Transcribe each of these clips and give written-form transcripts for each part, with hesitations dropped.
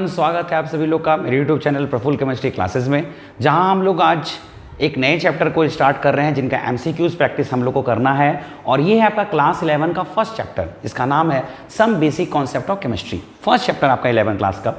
Everyone, स्वागत है आप सभी लोग का मेरे YouTube channel Prafull chemistry classes में, जहां हम लोग आज एक नए चैप्टर को स्टार्ट कर रहे हैं जिनका एमसीक्यूज प्रैक्टिस हम लोग को करना है। और ये है आपका क्लास 11 का फर्स्ट चैप्टर, इसका नाम है some basic concept of chemistry. First chapter आपका 11 क्लास का।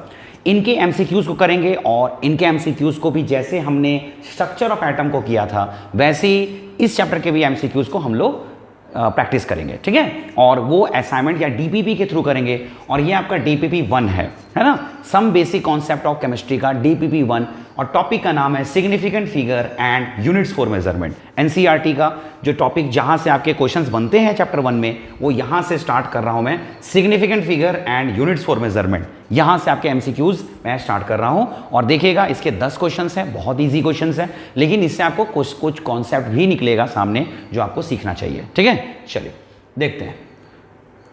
इनके एमसीक्यूज को करेंगे और इनके एमसीक्यूज को भी जैसे हमने स्ट्रक्चर ऑफ एटम को किया था वैसे ही इस चैप्टर के भी एमसीक्यूज को हम लोग प्रैक्टिस करेंगे, ठीक है। और वो असाइनमेंट या डीपीपी के थ्रू करेंगे। और ये आपका डीपीपी 1 है ना, some basic concept of chemistry का डीपीपी 1। और टॉपिक का नाम है significant figure and units for measurement. NCERT का जो टॉपिक जहां से आपके क्वेश्चंस बनते हैं चैप्टर 1 में, वो यहां से स्टार्ट कर रहा हूं मैं। Significant figure and units for measurement, यहां से आपके एमसीक्यूज मैं स्टार्ट कर रहा हूं। और देखिएगा इसके 10 क्वेश्चंस हैं, बहुत ईजी क्वेश्चंस हैं, लेकिन इससे आपको कुछ कॉन्सेप्ट भी निकलेगा सामने जो आपको सीखना चाहिए, ठीक है। चलिए देखते हैं।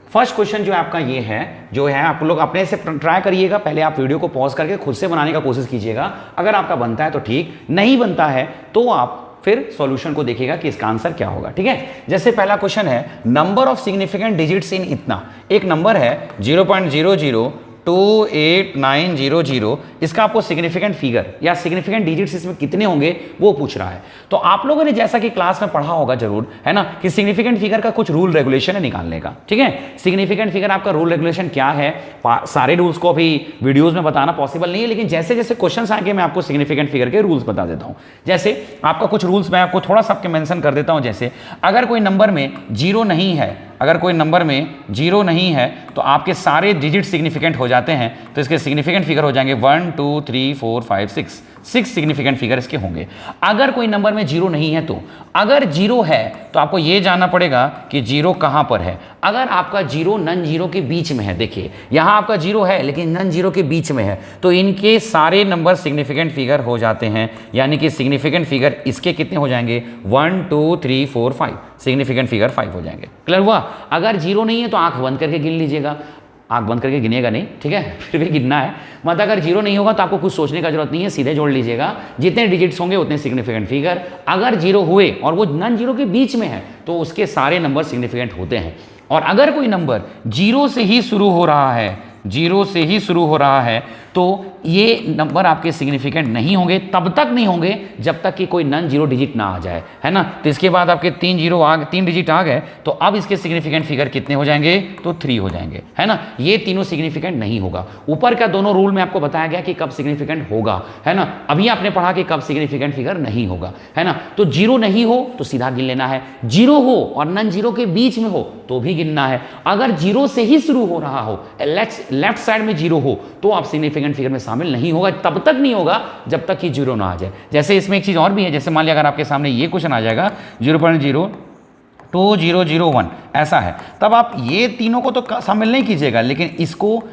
फर्स्ट क्वेश्चन जो आपका ये है, जो है आप लोग अपने से ट्राई करिएगा। पहले आप वीडियो को पॉज करके खुद से बनाने का कोशिश कीजिएगा। अगर आपका बनता है तो ठीक, नहीं बनता है तो आप फिर सॉल्यूशन को देखिएगा कि इसका आंसर क्या होगा, ठीक है। जैसे पहला क्वेश्चन है, number of significant digits in इतना। एक नंबर है 0.002890, इसका आपको सिग्निफिकेंट फिगर या सिग्निफिकेंट डिजिट्स इसमें कितने होंगे वो पूछ रहा है। तो आप लोगों ने जैसा कि क्लास में पढ़ा होगा जरूर, है ना, कि सिग्निफिकेंट फिगर का कुछ रूल रेगुलेशन है निकालने का, ठीक है। सिग्निफिकेंट फिगर आपका रूल रेगुलेशन क्या है, सारे रूल्स को अभी वीडियोस में बताना पॉसिबल नहीं है, लेकिन जैसे जैसे क्वेश्चन आएंगे मैं आपको सिग्निफिकेंट फिगर के रूल्स बता देता हूं। जैसे आपका कुछ रूल्स मैं आपको थोड़ा सा आपके मेंशन कर देता हूं। जैसे अगर कोई नंबर में जीरो नहीं है, अगर कोई नंबर में जीरो नहीं है तो आपके सारे डिजिट सिग्निफिकेंट हो जाते हैं, तो इसके सिग्निफिकेंट फिगर हो जाएंगे 1 2 3 4 5 6 सिग्निफिकेंट फिगर इसके होंगे। अगर कोई नंबर में जीरो नहीं है तो, अगर जीरो है तो आपको यह जानना पड़ेगा कि जीरो कहां पर है। अगर आपका जीरो नन जीरो के बीच में है, देखिए यहां आपका जीरो है लेकिन नन जीरो के बीच में है, तो इनके सारे नंबर सिग्निफिकेंट फिगर हो जाते हैं। यानी कि सिग्निफिकेंट फिगर इसके कितने हो जाएंगे, 1 2 3 4 5, सिग्निफिकेंट फिगर 5 हो जाएंगे। क्लियर हुआ। अगर जीरो नहीं है तो आंख बंद करके गिन लीजिएगा, आंख बंद करके गिनेगा नहीं, ठीक है, फिर भी गिनना है। मतलब अगर जीरो नहीं होगा तो आपको कुछ सोचने का जरूरत नहीं है, सीधे जोड़ लीजिएगा। जितने डिजिट्स होंगे उतने सिग्निफिकेंट फिगर। अगर जीरो हुए और वो नन जीरो के बीच में है तो उसके सारे नंबर सिग्निफिकेंट होते हैं। और अगर कोई नंबर जीरो से ही शुरू हो रहा है, जीरो से ही शुरू हो रहा है, तो ये नंबर आपके सिग्निफिकेंट नहीं होंगे। तब तक नहीं होंगे जब तक कि कोई नन जीरो डिजिट ना आ जाए, है ना। तो इसके बाद आपके 3 डिजिट आ गए तो अब इसके सिग्निफिकेंट फिगर कितने हो जाएंगे, तो 3 हो जाएंगे, है ना। ये तीनों सिग्निफिकेंट नहीं होगा। ऊपर का दोनों रूल में आपको बताया गया कि कब सिग्निफिकेंट होगा, है ना। अभी आपने पढ़ा कि कब सिग्निफिकेंट फिगर नहीं होगा, है ना। तो जीरो नहीं हो तो सीधा गिन लेना है, जीरो हो और नन जीरो के बीच में हो तो भी गिनना है। अगर जीरो से ही शुरू हो रहा हो, लेफ्ट साइड में जीरो हो, तो आप सिग्निफिकेंट फिगर में शामिल नहीं होगा। तब तक नहीं होगा जब तक कि जीरो ना आ जाए। जैसे इसमें एक चीज और भी है, जैसे मान लिया अगर आपके सामने ये क्वेश्चन आ जाएगा 0.02001 ऐसा है, तब आप ये तीनों को तो शामिल नहीं कीजिएगा, लेकिन इसको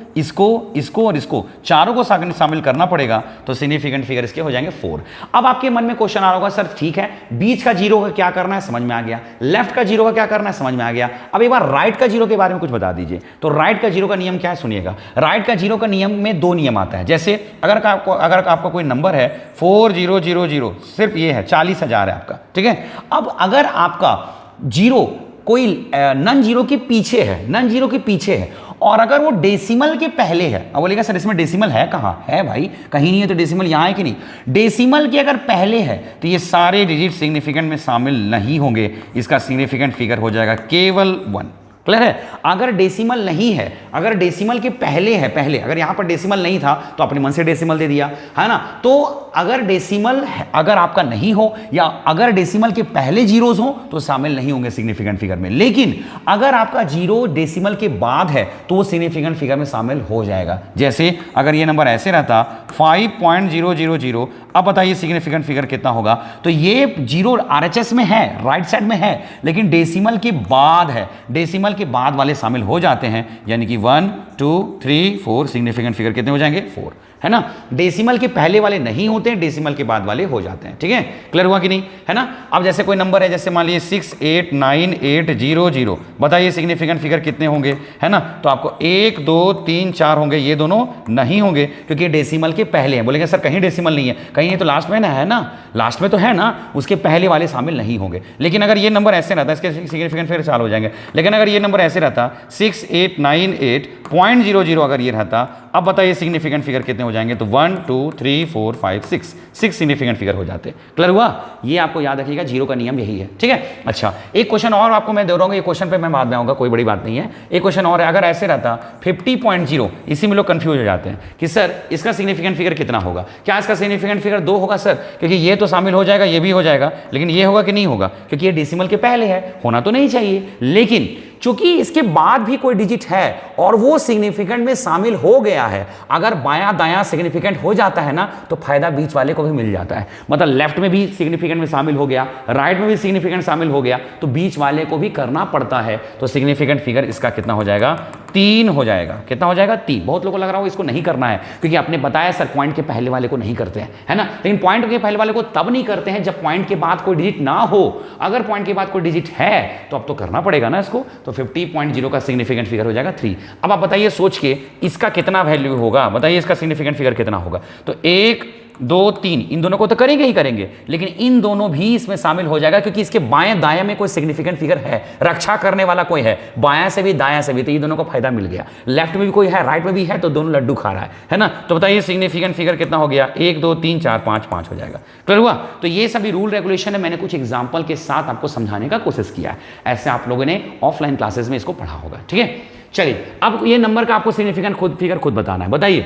और इसको चारों को शामिल करना पड़ेगा। तो सिग्निफिकेंट फिगर इसके हो जाएंगे 4। अब आपके मन में क्वेश्चन आ रहा होगा, सर ठीक है, बीच का जीरो का क्या करना है, समझ में आ गया। लेफ्ट का जीरो का क्या करना है, समझ में आ गया। अब एक बार राइट का जीरो के बारे में कुछ बता दीजिए। तो राइट का जीरो का नियम क्या है, सुनिएगा। राइट का जीरो का नियम में 2 नियम आता है। जैसे अगर आपका कोई नंबर है 4000, सिर्फ ये है 40,000 है आपका, ठीक है। अब अगर आपका जीरो कोई नन जीरो के पीछे है, नन जीरो के पीछे है, और अगर वो डेसिमल के पहले है, अब बोलेगा सर इसमें डेसिमल है कहाँ, है भाई कहीं नहीं है, तो डेसिमल यहाँ है कि नहीं। डेसिमल के अगर पहले है तो ये सारे डिजिट सिग्निफिकेंट में शामिल नहीं होंगे, इसका सिग्निफिकेंट फिगर हो जाएगा केवल 1। क्लियर है। अगर डेसिमल नहीं है, अगर डेसिमल के पहले है, अगर यहां पर डेसिमल नहीं था तो अपने मन से डेसिमल दे दिया, है ना। तो अगर डेसिमल अगर आपका नहीं हो या अगर डेसिमल के पहले जीरोस हो तो शामिल नहीं होंगे सिग्निफिकेंट फिगर में। लेकिन अगर आपका जीरो डेसिमल के बाद है तो वो सिग्निफिकेंट फिगर में शामिल हो जाएगा। जैसे अगर ये नंबर ऐसे रहता 5.000, अब बताइए सिग्निफिकेंट फिगर कितना होगा। तो ये जीरो आरएचएस में है, राइट साइड में है, लेकिन डेसिमल के बाद है, डेसिमल के बाद वाले शामिल हो जाते हैं। यानी कि 1 2 3 4 सिग्निफिकेंट फिगर कितने हो जाएंगे, 4, है ना। डेसिमल के पहले वाले नहीं होते हैं, डेसिमल के बाद वाले हो जाते हैं। ठीक है, क्लियर हुआ कि नहीं, है ना। अब जैसे कोई नंबर है, जैसे मान लीजिए 68980, बताइए सिग्निफिकेंट फिगर कितने होंगे, है ना। तो आपको 1 2 3 4 होंगे, ये दोनों नहीं होंगे क्योंकि डेसिमल के पहले हैं। बोलेंगे सर कहीं डेसिमल नहीं है, कहीं ये तो लास्ट में ना है ना, लास्ट में तो है ना, उसके पहले वाले शामिल नहीं होंगे। लेकिन अगर ये नंबर ऐसे रहता, इसके सिग्निफिकेंट फिगर चालू हो जाएंगे। लेकिन अगर ये नंबर ऐसे रहता 6898.00 अगर ये रहता, अब बताइए सिग्निफिकेंट फिगर कितने हो जाएंगे, तो 1 2 3 4 5 6 सिग्निफिकेंट फिगर हो जाते। क्लियर हुआ, ये आपको याद रखिएगा, जीरो का नियम यही है। ठीक है, अच्छा एक क्वेश्चन और आपको मैं दे रहा हूँ, ये क्वेश्चन पे मैं बाद में आऊंगा, कोई बड़ी बात नहीं है। एक क्वेश्चन और है, अगर ऐसे रहता 50.0, इसी में लोग कंफ्यूज हो जाते हैं कि सर इसका सिग्निफिकेंट फिगर कितना होगा, क्या इसका सिग्निफिकेंट फिगर 2 होगा सर, क्योंकि ये तो शामिल हो जाएगा, ये भी हो जाएगा, लेकिन ये होगा कि नहीं होगा, क्योंकि ये डेसिमल के पहले है, होना तो नहीं चाहिए। लेकिन चूंकि इसके बाद भी कोई डिजिट है और वो सिग्निफिकेंट में शामिल हो गया है, अगर बायां दायां सिग्निफिकेंट हो जाता है ना, तो फायदा बीच वाले को भी मिल जाता है। मतलब लेफ्ट में भी सिग्निफिकेंट में शामिल हो गया, राइट में भी सिग्निफिकेंट शामिल हो गया, तो बीच वाले को भी करना पड़ता है। तो सिग्निफिकेंट फिगर इसका कितना हो जाएगा, 3 हो जाएगा। कितना हो जाएगा, 3। बहुत लोगों को लग रहा हो इसको नहीं करना है, क्योंकि आपने बताया सर पॉइंट के पहले वाले को नहीं करते हैं, है ना। लेकिन पॉइंट के पहले वाले को तब नहीं करते हैं जब पॉइंट के बाद कोई डिजिट ना हो। अगर पॉइंट के बाद कोई डिजिट है तो अब तो करना पड़ेगा ना इसको। तो 50.0 का सिग्निफिकेंट फिगर हो जाएगा 3। अब आप बताइए सोच के इसका कितना वैल्यू होगा, बताइए इसका सिग्निफिकेंट फिगर कितना होगा। तो 1 2 3 इन दोनों को तो करेंगे ही करेंगे, लेकिन इन दोनों भी इसमें शामिल हो जाएगा, क्योंकि इसके बाएं दाएं में कोई सिग्निफिकेंट फिगर है, रक्षा करने वाला कोई है, बाएं से भी दाएं से भी, तो ये दोनों को फायदा मिल गया। लेफ्ट में भी कोई है, राइट में भी है, तो दोनों लड्डू खा रहा है ना। तो बताइए सिग्निफिकेंट फिगर कितना हो गया, 1 2 3 4 5 5 हो जाएगा। क्लियर हुआ। तो ये सभी रूल रेगुलेशन है, मैंने कुछ एग्जाम्पल के साथ आपको समझाने का कोशिश किया है। ऐसे आप लोगों ने ऑफलाइन क्लासेस में इसको पढ़ा होगा। ठीक है, चलिए अब ये नंबर का आपको सिग्निफिकेंट फिगर खुद बताना है। बताइए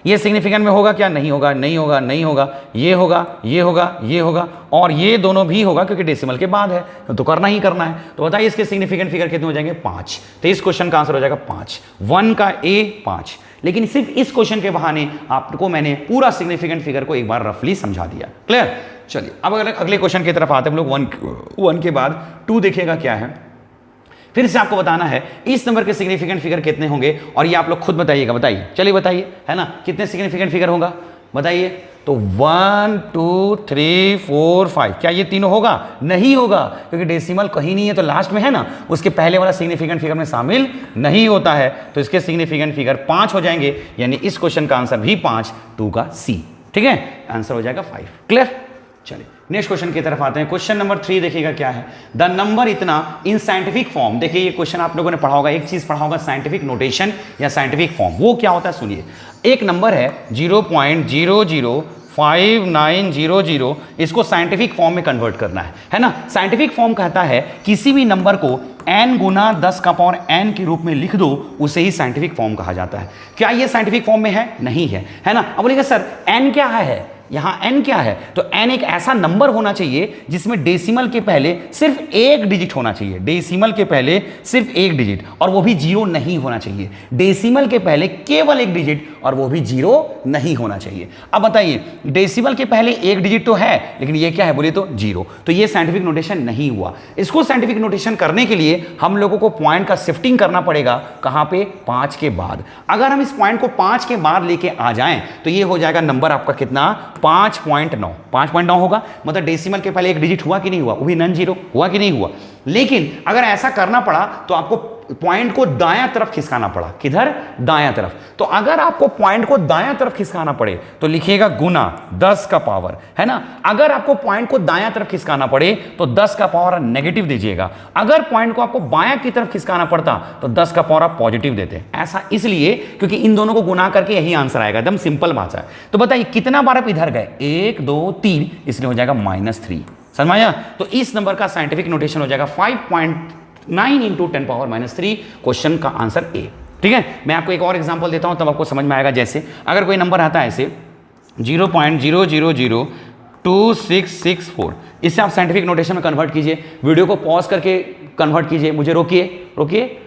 ये सिग्निफिकेंट में होगा क्या, नहीं होगा, नहीं होगा, नहीं होगा, ये होगा, ये होगा, ये होगा, और ये दोनों भी होगा क्योंकि डेसिमल के बाद है, तो करना ही करना है। तो बताइए इसके सिग्निफिकेंट फिगर कितने हो जाएंगे, 5। तो इस क्वेश्चन का आंसर हो जाएगा 5, 1 का A 5। लेकिन सिर्फ इस क्वेश्चन के बहाने आपको मैंने पूरा सिग्निफिकेंट फिगर को एक बार रफली समझा दिया। क्लियर। चलिए अब अगले क्वेश्चन की तरफ आते हैं हम लोग। 1 के बाद 2 देखिएगा क्या है। फिर से आपको बताना है इस नंबर के सिग्निफिकेंट फिगर कितने होंगे, और ये आप लोग खुद बताइएगा। बताइए, चलिए बताइए, है ना, कितने सिग्निफिकेंट फिगर होगा बताइए। तो 1 2 3 4 5, क्या ये तीनों होगा, नहीं होगा, क्योंकि डेसिमल कहीं नहीं है, तो लास्ट में है ना, उसके पहले वाला सिग्निफिकेंट फिगर में शामिल नहीं होता है। तो इसके सिग्निफिकेंट फिगर 5 हो जाएंगे, यानी इस क्वेश्चन का आंसर भी 5, 2 का C। ठीक है, आंसर हो जाएगा 5। क्लियर। चलिए नेक्स्ट क्वेश्चन की तरफ आते हैं। क्वेश्चन नंबर 3 देखिएगा क्या है। द नंबर इतना इन साइंटिफिक फॉर्म, देखिए ये क्वेश्चन आप लोगों ने पढ़ा होगा, एक चीज पढ़ा होगा साइंटिफिक नोटेशन या साइंटिफिक फॉर्म। वो क्या होता है सुनिए। एक नंबर है 0.005900, इसको साइंटिफिक फॉर्म में कन्वर्ट करना है ना। साइंटिफिक फॉर्म कहता है किसी भी नंबर को n गुना 10 का पावर n के रूप में लिख दो, उसे ही साइंटिफिक फॉर्म कहा जाता है। क्या ये साइंटिफिक फॉर्म में है, नहीं है, है ना। अब बोलिएगा सर n क्या है, यहां n क्या है, तो n एक ऐसा नंबर होना चाहिए जिसमें डेसिमल के पहले सिर्फ एक डिजिट होना चाहिए, डेसिमल के पहले सिर्फ एक डिजिट, और वो भी 0 नहीं होना चाहिए। डेसिमल के पहले केवल एक डिजिट, और वो भी 0 नहीं होना चाहिए। अब बताइए डेसिमल के पहले एक डिजिट तो है, लेकिन ये क्या है बोलिए तो 0, तो ये साइंटिफिक नोटेशन नहीं हुआ। इसको साइंटिफिक नोटेशन करने के लिए हम लोगों को पॉइंट का शिफ्टिंग करना पड़ेगा, कहां पे, 5 के बाद। अगर हम इस पॉइंट को 5 के बाद लेके आ जाएं तो ये हो जाएगा नंबर आपका कितना, 5.9। 5.9 होगा, मतलब डेसिमल के पहले एक डिजिट हुआ कि नहीं हुआ, वो भी नॉन जीरो हुआ कि नहीं हुआ। लेकिन अगर ऐसा करना पड़ा तो आपको पॉइंट को दायां तरफ खिसकाना पड़ा, किधर, दायां तरफ। तो अगर आपको पॉइंट को दायां तरफ खिसकाना पड़े तो लिखिएगा गुना 10 का पावर, है ना। अगर आपको पॉइंट को दायां तरफ खिसकाना पड़े तो 10 का पावर नेगेटिव दीजिएगा। अगर पॉइंट को आपको बायां की तरफ खिसकाना पड़ता तो 10 का पावर आप पॉजिटिव देते। ऐसा इसलिए क्योंकि इन दोनों को गुना करके यही आंसर आएगा, एकदम सिंपल बात है। तो बताइए कितना बार आप इधर गए, 1 2 3, इसलिए हो जाएगा -3। समझ में आया। तो इस नंबर का साइंटिफिक नोटेशन हो जाएगा 5.9 इंटू 10 पावर -3, क्वेश्चन का आंसर ए। ठीक है, मैं आपको एक और एग्जांपल देता हूं तब आपको समझ में आएगा। जैसे अगर कोई नंबर आता है ऐसे 0.0002664, इससे आप साइंटिफिक नोटेशन में कन्वर्ट कीजिए। वीडियो को पॉज करके कन्वर्ट कीजिए, मुझे रोकिए।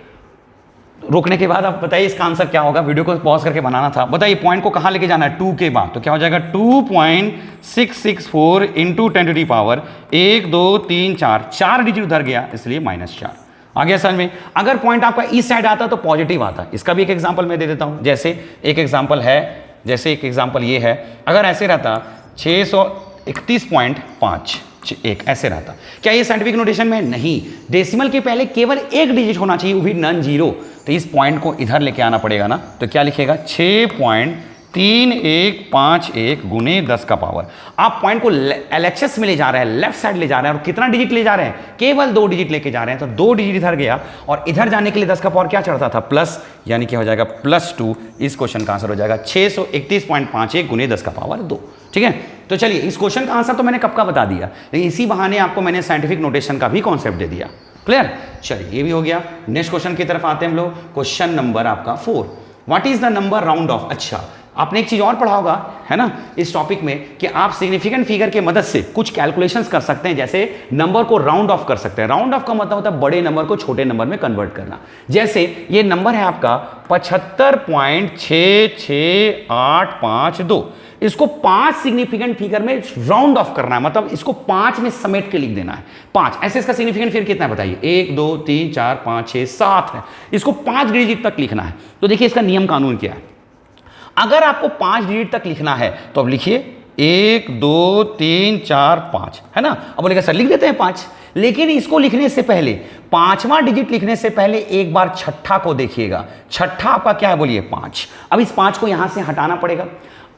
रोकने के बाद आप बताइए इसका आंसर क्या होगा। वीडियो को पॉज करके बनाना था। बताइए पॉइंट को कहां लेके जाना है, 2 के बाद, तो क्या हो जाएगा 2.664 into 10 to the power 1 2 3 4 digit उधर गया, इसलिए -4 आ गया समझ में। अगर पॉइंट आपका इस साइड आता तो पॉजिटिव आता। इसका भी एक एग्जांपल मैं दे देता हूं। जैसे एक एग्जांपल है जैसे एक एग्जांपल ये है, अगर ऐसे रहता 631.5 एक ऐसे रहता, क्या ये साइंटिफिक नोटेशन में? नहीं, डेसिमल के पहले केवल एक डिजिट होना चाहिए, वो भी नॉन जीरो। तो इस पॉइंट को इधर लेके आना पड़ेगा ना, तो क्या लिखेगा 6.3151 गुने 10 का पावर। आप पॉइंट को एलएचएस में ले जा रहे हैं, लेफ्ट साइड ले जा रहे हैं, और कितना डिजिट ले जा रहे हैं? केवल 2 डिजिट लेके जा रहे हैं। तो 2 डिजिट इधर गया, और इधर जाने के लिए 10 का पावर क्या चढ़ता था? प्लस, यानी क्या हो जाएगा +2। इस क्वेश्चन का आंसर हो जाएगा 631.51 गुने 10 का पावर 2। ठीक है, तो चलिए इस क्वेश्चन का आंसर तो मैंने कब का बता दिया, लेकिन इसी बहाने आपको मैंने साइंटिफिक नोटेशन का भी कॉन्सेप्ट दे दिया। क्लियर? चलिए ये भी हो गया। नेक्स्ट क्वेश्चन की तरफ आते हैं हम लोग। क्वेश्चन नंबर आपका 4, what is the number round of. अच्छा, आपने एक चीज और पढ़ा होगा, है ना, इस टॉपिक में, कि आप सिग्निफिकेंट फिगर की मदद से कुछ कैलकुलेशंस कर सकते हैं, जैसे नंबर को राउंड ऑफ कर सकते हैं। राउंड ऑफ का मतलब होता है बड़े नंबर को छोटे नंबर में कन्वर्ट करना। जैसे ये नंबर है आपका 75.6685 इसको 5 सिग्निफिकेंट फिगर में राउंड ऑफ करना है, मतलब इसको 5 में समेट के लिख देना है। 5 ऐसे इसका सिग्निफिकेंट फिगर कितना है बताइए? 1 2 3 4 5 6 7 है। इसको 5 डिजिट तक लिखना है। तो देखिए इसका नियम कानून क्या है। अगर आपको 5 डिजिट तक लिखना है तो अब लिखिए 1 2 3 4 5, है ना। अब बोलेगा सर लिख देते हैं 5, लेकिन इसको लिखने से पहले, 5वां डिजिट लिखने से पहले एक बार छठा को देखिएगा। छठा आपका क्या है बोलिए? 5। अब इस 5 को यहां से हटाना पड़ेगा।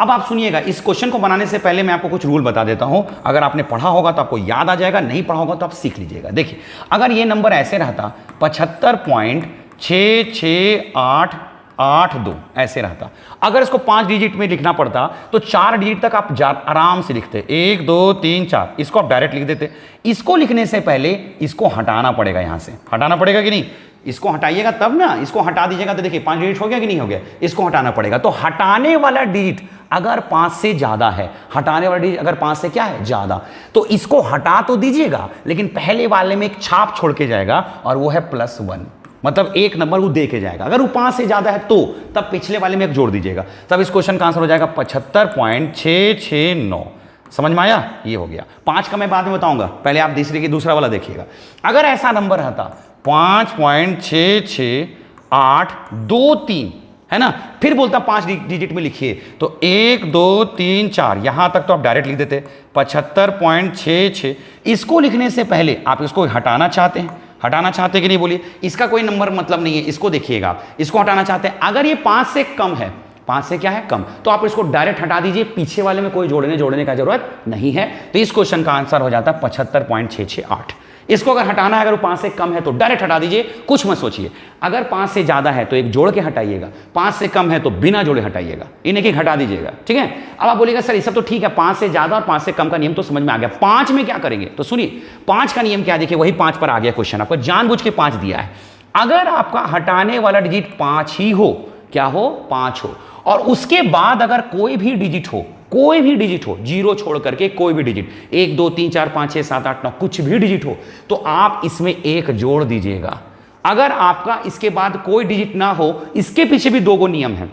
अब आप सुनिएगा, इस क्वेश्चन को बनाने से पहले मैं आपको कुछ रूल बता देता हूं। अगर आपने पढ़ा होगा तो आपको याद आ जाएगा, नहीं पढ़ा होगा तो आप सीख लीजिएगा। देखिए, अगर ये नंबर ऐसे रहता 75.668882 ऐसे रहता, अगर इसको 5 डिजिट में लिखना पड़ता तो 4 डिजिट तक आप आराम से लिखते, 1 2 3 4, इसको आप डायरेक्ट लिख देते। इसको लिखने से पहले इसको हटाना पड़ेगा, यहां से हटाना पड़ेगा कि नहीं? इसको हटाइएगा तब ना, इसको हटा दीजिएगा तो देखिए 5 डिजिट हो गया कि नहीं हो गया? इसको हटाना पड़ेगा। तो हटाने वाला डिजिट अगर 5 से ज्यादा है, हटाने वाला डिजिट अगर 5 से क्या है? ज्यादा, तो इसको हटा तो दीजिएगा, लेकिन पहले वाले में एक छाप छोड़ के जाएगा, और वो है +1, मतलब एक नंबर वो दे के जाएगा। अगर वो 5 से ज्यादा है तो तब पिछले वाले में एक जोड़ दीजिएगा, तब इस क्वेश्चन का आंसर हो जाएगा 75.669। समझ में आया? ये हो गया। 5 का मैं बाद में बताऊंगा, पहले आप दूसरा वाला देखिएगा। अगर ऐसा नंबर रहता 5.66823, है ना, फिर बोलता 5 डिजिट में लिखिए, तो 1 2 3 4, यहां तक तो आप डायरेक्ट लिख देते 75.66। इसको लिखने से पहले आप इसको हटाना चाहते हैं, हटाना चाहते कि नहीं बोलिए? इसका कोई नंबर मतलब नहीं है, इसको देखिएगा आप, इसको हटाना चाहते हैं। अगर ये 5 से कम है, 5 से क्या है? कम, तो आप इसको डायरेक्ट हटा दीजिए, पीछे वाले में कोई जोड़ने का जरूरत नहीं है। तो इस क्वेश्चन का आंसर हो जाता है 75.668। इसको अगर हटाना है, अगर वो 5 से कम है तो डायरेक्ट हटा दीजिए, कुछ मत सोचिए। अगर 5 से ज्यादा है तो एक जोड़ के हटाइएगा, 5 से कम है तो बिना जोड़े हटाइएगा, इन्हें एक हटा दीजिएगा। ठीक है, अब आप बोलिएगा सर ये सब तो ठीक है, 5 से ज्यादा और 5 से कम का नियम तो समझ में आ गया, 5 में क्या करेंगे? तो सुनिए 5 का नियम क्या, देखिए वही 5 पर आ गया क्वेश्चन, आपको जानबूझ के 5 दिया है। अगर आपका हटाने वाला डिजिट 5 ही हो, क्या हो? 5 हो, और उसके बाद अगर कोई भी डिजिट हो, कोई भी डिजिट हो, 0 छोड़ करके कोई भी डिजिट, 1 2 3 4 5 6 7 8 9, कुछ भी डिजिट हो, तो आप इसमें 1 जोड़ दीजिएगा। अगर आपका इसके बाद कोई डिजिट ना हो, इसके पीछे भी 2 गो नियम है।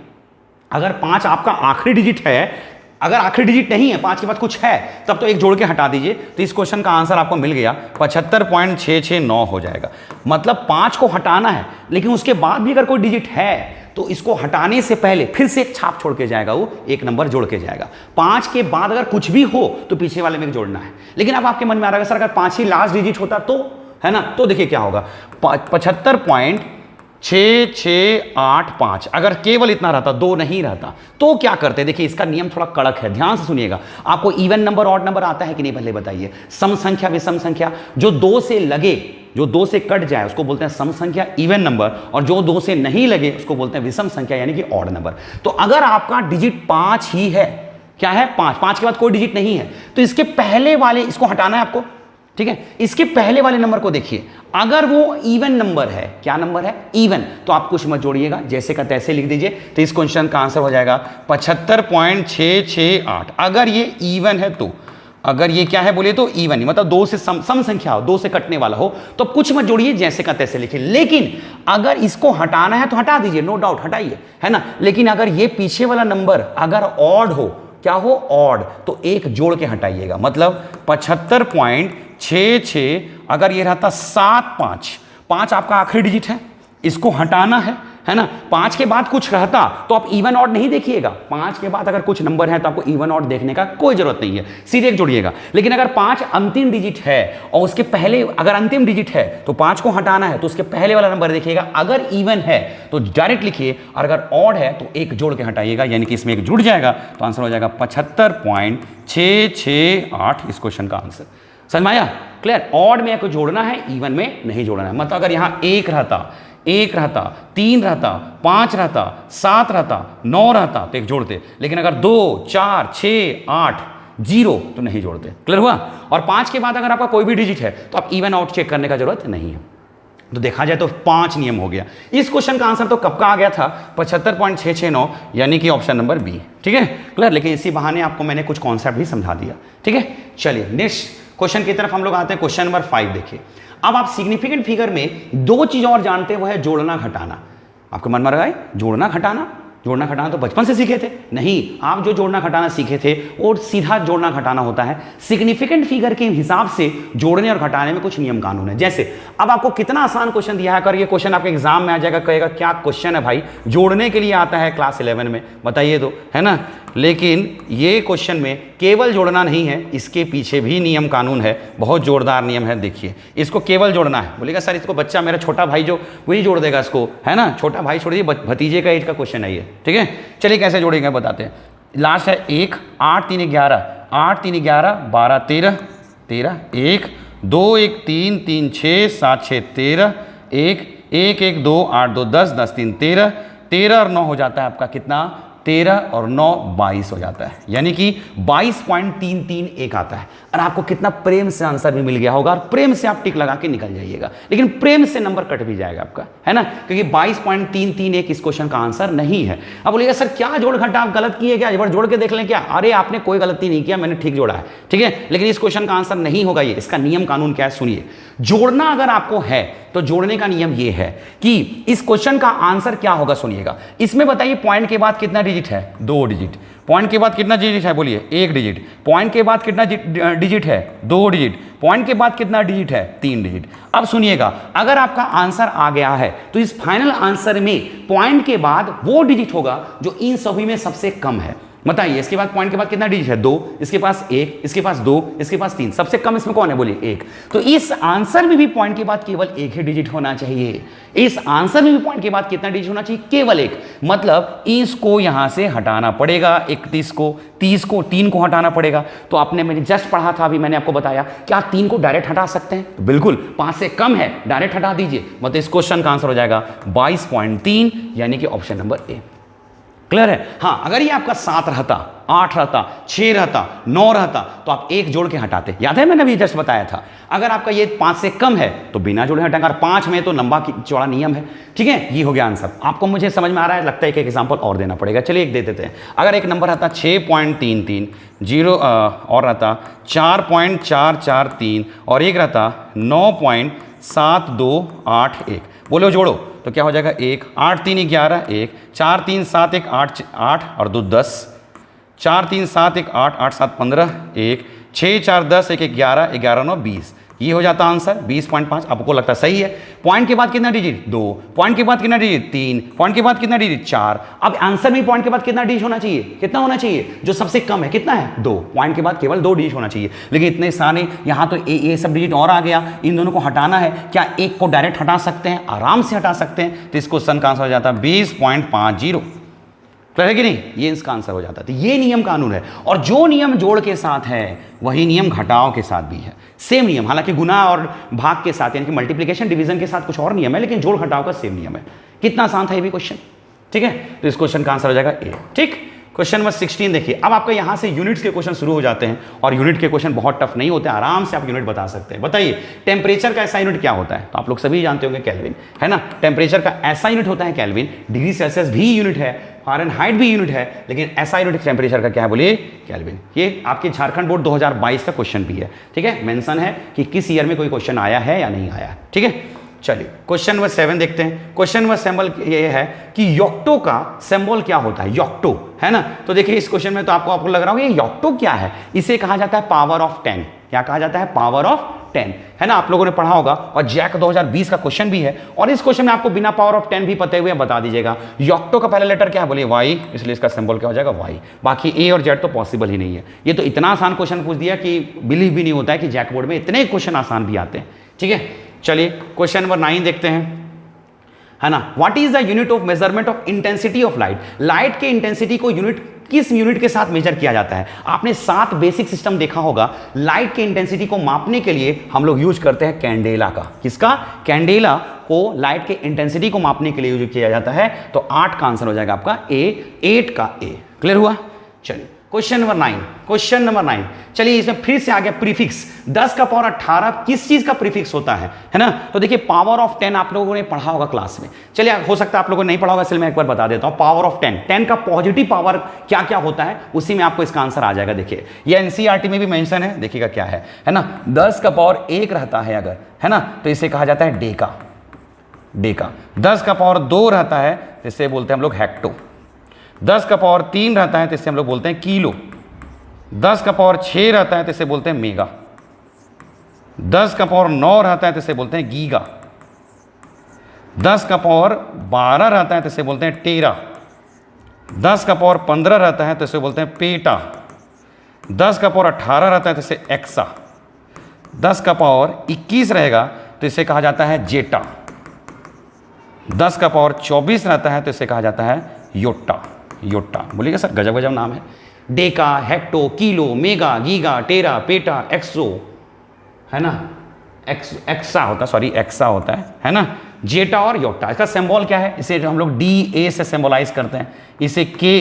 अगर 5 आपका आखिरी डिजिट है, अगर आखिरी डिजिट नहीं है, 5 के बाद कुछ है, तब तो 1 जोड़ के हटा दीजिए। तो इस क्वेश्चन का आंसर आपको मिल गया 75.669 हो जाएगा। मतलब 5 को हटाना है, लेकिन उसके बाद भी अगर कोई डिजिट है तो इसको हटाने से पहले फिर से एक छाप छोड़ के जाएगा, वो एक नंबर जोड़ के जाएगा। 5 के बाद अगर कुछ भी हो तो पीछे वाले में जोड़ना है। लेकिन अब आपके मन में आ रहा है सर अगर 5 ही लास्ट डिजिट होता तो, है ना, तो देखिए क्या होगा, 75.6685 अगर केवल इतना रहता, 2 नहीं रहता, तो क्या करते? देखिए इसका नियम थोड़ा कड़क है, ध्यान से सुनिएगा। आपको इवन नंबर ऑड नंबर आता है कि नहीं पहले बताइए? सम संख्या विषम संख्या, जो 2 से लगे, जो 2 से कट जाए उसको बोलते हैं सम संख्या इवन नंबर, और जो 2 से नहीं लगे उसको बोलते हैं विषम संख्या यानी कि ऑड नंबर। तो अगर आपका डिजिट 5 ही है, क्या है? 5 के बाद कोई डिजिट नहीं है, तो इसके पहले वाले, इसको हटाना है आपको, ठीक है, इसके पहले वाले नंबर को देखिए। अगर वो इवन नंबर है, क्या नंबर है? इवन, तो आप कुछ मत जोड़िएगा, जैसे का तैसे लिख दीजिए। तो इस क्वेश्चन का आंसर हो जाएगा 75.668। अगर ये इवन है तो, अगर ये क्या है बोलिए तो इवन, मतलब 2 से सम संख्या हो, 2 से कटने वाला हो, तो कुछ मत जोड़िए, जैसे का तैसे लिखिए। लेकिन अगर इसको हटाना है तो हटा दीजिए, नो डाउट हटाइए, है ना। लेकिन अगर ये पीछे वाला नंबर अगर ऑड हो, क्या हो? ऑड, तो 1 जोड़ के हटाइएगा। मतलब 75.66, अगर ये रहता 75, 5 आपका आखिरी डिजिट है, इसको हटाना है है ना। 5 के बाद कुछ रहता तो आप इवन ऑड नहीं देखिएगा, 5 के बाद अगर कुछ नंबर है तो आपको इवन ऑड देखने का कोई जरूरत नहीं है, सीधे एक जोड़िएगा। लेकिन अगर 5 अंतिम डिजिट है और उसके पहले अगर अंतिम डिजिट है तो 5 को हटाना है तो उसके पहले वाला नंबर देखिएगा, अगर इवन है तो डायरेक्ट लिखिए और अगर ऑड है तो एक जोड़ के हटाइएगा, यानी कि इसमें एक जुड़ जाएगा तो आंसर हो जाएगा 75.668 इस क्वेश्चन का आंसर। समझ में आया? क्लियर? ऑड में आपको जोड़ना है, इवन में नहीं जोड़ना है। मतलब अगर यहां 1 रहता, 3 रहता, 5 रहता, 7 रहता, 9 रहता तो एक जोड़ते, लेकिन अगर 2, 4, 6, 8, 0 तो नहीं जोड़ते। क्लियर हुआ? और 5 के बाद अगर आपका कोई भी डिजिट है तो आप इवन आउट चेक करने का जरूरत नहीं है। तो देखा जाए तो 5 नियम हो गया। इस क्वेश्चन का आंसर तो कब का आ गया था? 75.669, यानी कि ऑप्शन नंबर बी। ठीक है, क्लियर? लेकिन इसी बहाने आपको मैंने कुछ कॉन्सेप्ट भी समझा दिया। ठीक है, चलिए नेक्स्ट क्वेश्चन की तरफ हम लोग आते हैं। क्वेश्चन नंबर 5 देखिए। अब आप सिग्निफिकेंट फिगर में 2 चीज और जानते हैं, वो है जोड़ना घटाना। आपको मन में रहा है जोड़ना घटाना? जोड़ना घटाना तो बचपन से सीखे थे? नहीं, आप जो जोड़ना घटाना सीखे थे वो सीधा जोड़ना घटाना होता है। सिग्निफिकेंट फिगर के हिसाब से जोड़ने और घटाने में कुछ नियम कानून है। जैसे अब आपको कितना आसान क्वेश्चन दिया है, अगर ये क्वेश्चन आपके एग्जाम में आ जाएगा, कहेगा क्या क्वेश्चन है भाई, जोड़ने के लिए आता है क्लास 11 में, बताइए तो, है ना। लेकिन ये क्वेश्चन में केवल जोड़ना नहीं है, इसके पीछे भी नियम कानून है, बहुत जोरदार नियम है। देखिए, इसको केवल जोड़ना है, बोलेगा सर इसको बच्चा मेरा छोटा भाई जो वही जोड़ देगा इसको, है ना। छोटा भाई छोड़िए, भतीजे का एज का क्वेश्चन है ये। ठीक है, चलिए कैसे जोड़ेंगे बताते हैं। लास्ट है 1, 8, 3, 11, 8, 3, 11, 12, 13, 13, 1, 2, 1, 3, 3, 6, 7, 6, 13, 1, 1, 1, 2, 8, 2, 10, 10, 3, 13, 13 और 9 हो जाता है आपका कितना? 13 और 9 22 हो जाता है, यानी कि 22.331 आता है। और आपको कितना प्रेम से आंसर भी मिल गया होगा और प्रेम से आप टिक लगा के निकल जाइएगा, लेकिन प्रेम से नंबर कट भी जाएगा आपका, है ना, क्योंकि 22.331 इस क्वेश्चन का आंसर नहीं है। अब बोलिएगा सर क्या जोड़ घटा आप गलत किए क्या, एक बार जोड़ के देख लें क्या? अरे आपने कोई गलती नहीं किया, मैंने ठीक जोड़ा है। ठीक है, लेकिन इस क्वेश्चन का आंसर नहीं होगा ये। इसका नियम कानून क्या है सुनिए। जोड़ना अगर आपको है तो जोड़ने का नियम ये है कि इस क्वेश्चन का आंसर क्या होगा सुनिएगा। इसमें बताइए पॉइंट के बाद कितना डिजिट है? 2 डिजिट। पॉइंट के बाद कितना डिजिट है? बोलिए 1 डिजिट। पॉइंट के बाद कितना डिजिट है? 2 डिजिट। पॉइंट के बाद कितना डिजिट है? 3 डिजिट। अब सुनिएगा, अगर आपका आंसर आ गया है तो इस फाइनल आंसर में पॉइंट के बाद वो डिजिट होगा जो इन सभी में सबसे कम है। बताइए, इसके बाद पॉइंट के बाद कितना डिजिट है? 2, इसके पास 1, इसके पास 2, इसके पास 3, सबसे कम इसमें कौन है? बोलिए 1। तो इस आंसर में भी पॉइंट के बाद केवल 1 ही डिजिट होना चाहिए। इस आंसर में भी पॉइंट के बाद कितना डिजिट होना चाहिए? केवल 1। मतलब इसको यहां से हटाना पड़ेगा, 31 को, 30 को, 3 को हटाना पड़ेगा। तो आपने मैंने जस्ट पढ़ा था, अभी मैंने आपको बताया, क्या 3 को डायरेक्ट हटा सकते हैं? तो बिल्कुल, 5 से कम है डायरेक्ट हटा दीजिए। मतलब इस क्वेश्चन का आंसर हो जाएगा 22.3, यानी कि ऑप्शन नंबर ए। क्लियर है? हाँ, अगर ये आपका 7 रहता, 8 रहता, 6 रहता, 9 रहता तो आप एक जोड़ के हटाते। याद है मैंने अभी जस्ट बताया था। अगर आपका ये 5 से कम है तो बिना जोड़े हटाएंगे, और 5 में तो लंबा चौड़ा नियम है। ठीक है, ये हो गया आंसर। आपको मुझे समझ में आ रहा है? लगता है एक एग्जांपल और देना पड़ेगा। चलिए एक दे देते हैं। अगर एक नंबर रहता 6.33, 0 और रहता 4.443 और एक रहता 9.7281, बोलो जोड़ो तो क्या हो जाएगा? 1, 8, 3, 11, 1, 4, 3, 7, 1, 8, 8 और 2 10, 4, 3, 7, 1, 8, 8, 7, 15, 1, 6, 4, 10, 1, 11, 11, 9, 20। ये हो जाता आंसर 20.5। आपको लगता है सही है? पॉइंट के बाद कितना डिजिट? 2। पॉइंट के बाद कितना डिजिट? 3। पॉइंट के बाद कितना डिजिट? 4। अब आंसर में पॉइंट के बाद कितना डिजिट होना चाहिए? कितना होना चाहिए? जो सबसे कम है कितना है? 2। पॉइंट के बाद केवल 2 डिजिट होना चाहिए। लेकिन इतने सारे यहाँ तो ये सब डिजिट और आ गया, इन दोनों को हटाना है। क्या एक को डायरेक्ट हटा सकते हैं? आराम से हटा सकते हैं। तो इस क्वेश्चन का आंसर हो जाता है 20.50। क्लियर है कि नहीं? ये इसका आंसर हो जाता है। तो ये नियम कानून है, और जो नियम जोड़ के साथ है वही नियम घटाव के साथ भी है। सेम नियम, हालांकि गुना और भाग के साथ, यानी कि मल्टीप्लिकेशन डिवीजन के साथ कुछ और नियम है, लेकिन जोड़ घटाव का सेम नियम है। कितना आसान था ये भी क्वेश्चन। ठीक है, तो इस क्वेश्चन का आंसर हो जाएगा ए। ठीक, क्वेश्चन नंबर 16 देखिए। अब आपका यहां से यूनिट्स के क्वेश्चन शुरू हो जाते हैं, और यूनिट के क्वेश्चन बहुत टफ नहीं होते, आराम से आप यूनिट बता सकते हैं। बताइए टेम्परेचर का ऐसा यूनिट क्या होता है? तो आप लोग सभी जानते होंगे केल्विन, है ना। टेम्परेचर का ऐसा यूनिट होता है केल्विन। डिग्री सेल्सियस भी यूनिट है, फ़ारेनहाइट भी यूनिट है, लेकिन ऐसा यूनिट टेम्परेचर का क्या है? बोलिए केल्विन। ये आपके झारखंड बोर्ड 2022 का क्वेश्चन भी है। ठीक है, मेंशन है कि किस ईयर में कोई क्वेश्चन आया है या नहीं आया। ठीक है, चलिए क्वेश्चन नंबर 7 देखते हैं। क्वेश्चन नंबर सिंबल ये है कि योक्टो का सिंबल क्या होता है? योक्टो, है ना। तो देखिए इस क्वेश्चन में तो आपको लग रहा होगा ये योक्टो क्या है? इसे कहा जाता है पावर ऑफ 10। क्या कहा जाता है? पावर ऑफ 10, है ना, आप लोगों ने पढ़ा होगा, और जैक 2020 का क्वेश्चन भी है, और इस क्वेश्चन में आपको बिना पावर ऑफ 10 भी पते हुए बता दीजिएगा। यॉक्टो का पहला लेटर क्या है, बोलिए वाई, इसलिए इसका सिंबल क्या हो जाएगा, वाई। बाकी ए और जेड तो पॉसिबल ही नहीं है। ये तो इतना आसान क्वेश्चन पूछ दिया कि बिलीव भी नहीं होता है कि जैक बोर्ड में इतने क्वेश्चन आसान भी आते हैं। ठीक है, चलिए क्वेश्चन नंबर 9 देखते हैं, है ना। What is the unit of measurement of intensity of light. Light के इंटेंसिटी को किस यूनिट के साथ मेजर किया जाता है। आपने 7 बेसिक सिस्टम देखा होगा। लाइट के इंटेंसिटी को मापने के लिए हम लोग यूज करते हैं कैंडेला का। किसका, कैंडेला को लाइट के इंटेंसिटी को मापने के लिए यूज किया जाता है। तो 8 का आंसर हो जाएगा आपका ए, 8 का ए। क्लियर हुआ। चलिए क्वेश्चन नंबर 9, क्वेश्चन नंबर 9, चलिए इसमें फिर से आ गया प्रीफिक्स। 10 का पावर 18 किस चीज का प्रीफिक्स होता है ना। तो देखिए पावर ऑफ 10 आप लोगों ने पढ़ा होगा क्लास में। चलिए हो सकता है आप लोगों ने नहीं पढ़ा होगा, इसलिए मैं एक बार बता देता हूं। पावर ऑफ 10 का पॉजिटिव पावर क्या क्या होता है, उसी में आपको इसका आंसर आ जाएगा। देखिए ये एनसीईआरटी में भी मेंशन है, देखिएगा क्या है ना। 10 का पावर 1 रहता है अगर, है ना, तो इसे कहा जाता है डेका, डेका। 10 का पावर 2 रहता है तो इसे बोलते हैं हम लोग हेक्टो। 10 का पावर 3 रहता है तो इसे हम लोग बोलते हैं किलो। 10 का पावर 6 रहता है तो इसे बोलते हैं मेगा। 10 का पावर 9 रहता है तो इसे बोलते हैं गीगा। 10 का पावर 12 रहता है तो इसे बोलते हैं टेरा। 10 का पावर 15 रहता है तो इसे बोलते हैं पेटा। 10 का पावर 18 रहता है तो इसे एक्सा। 10 का पावर 21 रहेगा तो इसे कहा जाता है जेटा। 10 का पावर 24 रहता है तो इसे कहा जाता है योटा। योटा बोलिएगा सर, गजब गजब नाम है। Deca, hecto, kilo, mega, giga, tera, peta, exa, है ना, एक्सा होता, सॉरी एक्सा होता है ना, जेटा और योटा। इसका सिंबल क्या है, इसे हम लोग डी ए से सिंबलाइज करते हैं, इसे के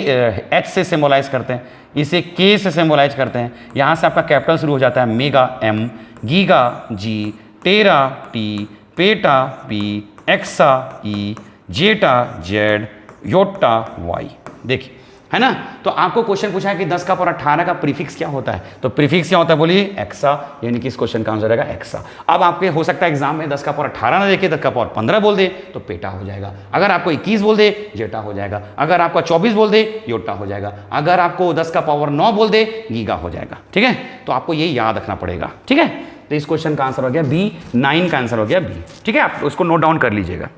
एच से सिंबलाइज करते हैं, इसे के से सिंबलाइज करते हैं। यहाँ से आपका कैपिटल शुरू हो जाता है, मेगा एम, गीगा जी, टेरा टी, पेटा पी, एक्सा ई, जेटा जेड, योटा वाई। देखिए है ना। तो आपको क्वेश्चन पूछा है कि 10 का पावर 18 का प्रीफिक्स क्या होता है, तो प्रीफिक्स क्या होता है, बोलिए एक्सा, यानी कि इस क्वेश्चन का आंसर रहेगा एक्सा। अब आपके हो सकता है एग्जाम में 10 का पावर 18 ना देखे, 10 का पावर 15 बोल दे तो पेटा हो जाएगा। अगर आपको 21 बोल दे जेटा हो जाएगा। अगर आपको 24 बोल दे योटा हो जाएगा। अगर आपको 10 का पावर 9 बोल दे गीगा हो जाएगा। ठीक है, तो आपको ये याद रखना पड़ेगा। ठीक है, तो इस क्वेश्चन का आंसर हो गया बी, 9 का आंसर हो गया बी। ठीक है, आप उसको नोट डाउन कर लीजिएगा।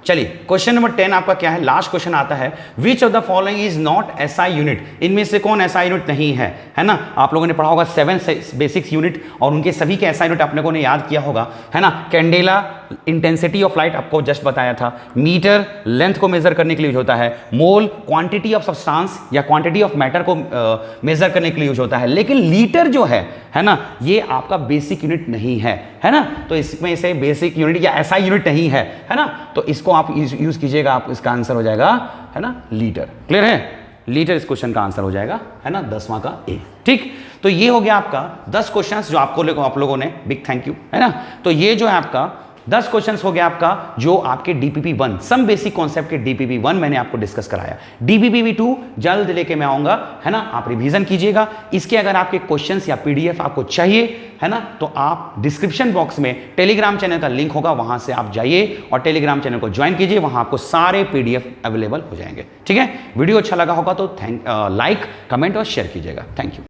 चलिए क्वेश्चन नंबर 10 आपका क्या है, लास्ट क्वेश्चन आता है, which of the following is not SI unit. इनमें से कौन एसआई यूनिट नहीं है, है ना। आप लोगों ने पढ़ा होगा 7 बेसिक यूनिट, और उनके सभी के एसआई यूनिट आप लोगों ने याद किया होगा, है ना। कैंडेला इंटेंसिटी ऑफ लाइट आपको जस्ट बताया था। मीटर लेंथ को मेजर करने के लिए यूज होता है। मोल क्वांटिटी ऑफ सब्सटेंस या क्वांटिटी ऑफ मैटर को मेजर करने के लिए यूज होता है। लेकिन लीटर जो है ना, ये आपका बेसिक यूनिट नहीं है ना। तो इसमें से बेसिक यूनिट या एसआई यूनिट नहीं है ना। तो इसको आप यूज कीजिएगा, आप इसका आंसर हो जाएगा, है ना, लीटर। क्लियर है, लीटर इस क्वेश्चन का आंसर हो जाएगा, है ना, 10वां का ए। ठीक, तो ये हो गया आपका 10 क्वेश्चंस जो आप लोगों ने, बिग थैंक यू, है ना। तो ये जो है आपका 10 क्वेश्चंस हो गया आपका, जो आपके डीपीपी 1 सम बेसिक कॉन्सेप्ट के डीपीपी 1 मैंने आपको डिस्कस कराया। डीपीपी 2 जल्द लेके मैं आऊंगा, है ना। आप रिवीजन कीजिएगा इसके। अगर आपके क्वेश्चंस या पीडीएफ आपको चाहिए, है ना, तो आप डिस्क्रिप्शन बॉक्स में टेलीग्राम चैनल का लिंक होगा, वहां से आप जाइए और टेलीग्राम चैनल को ज्वाइन कीजिए, वहां आपको सारे पीडीएफ अवेलेबल हो जाएंगे। ठीक है, वीडियो अच्छा लगा होगा तो लाइक, कमेंट और शेयर कीजिएगा। Thank you.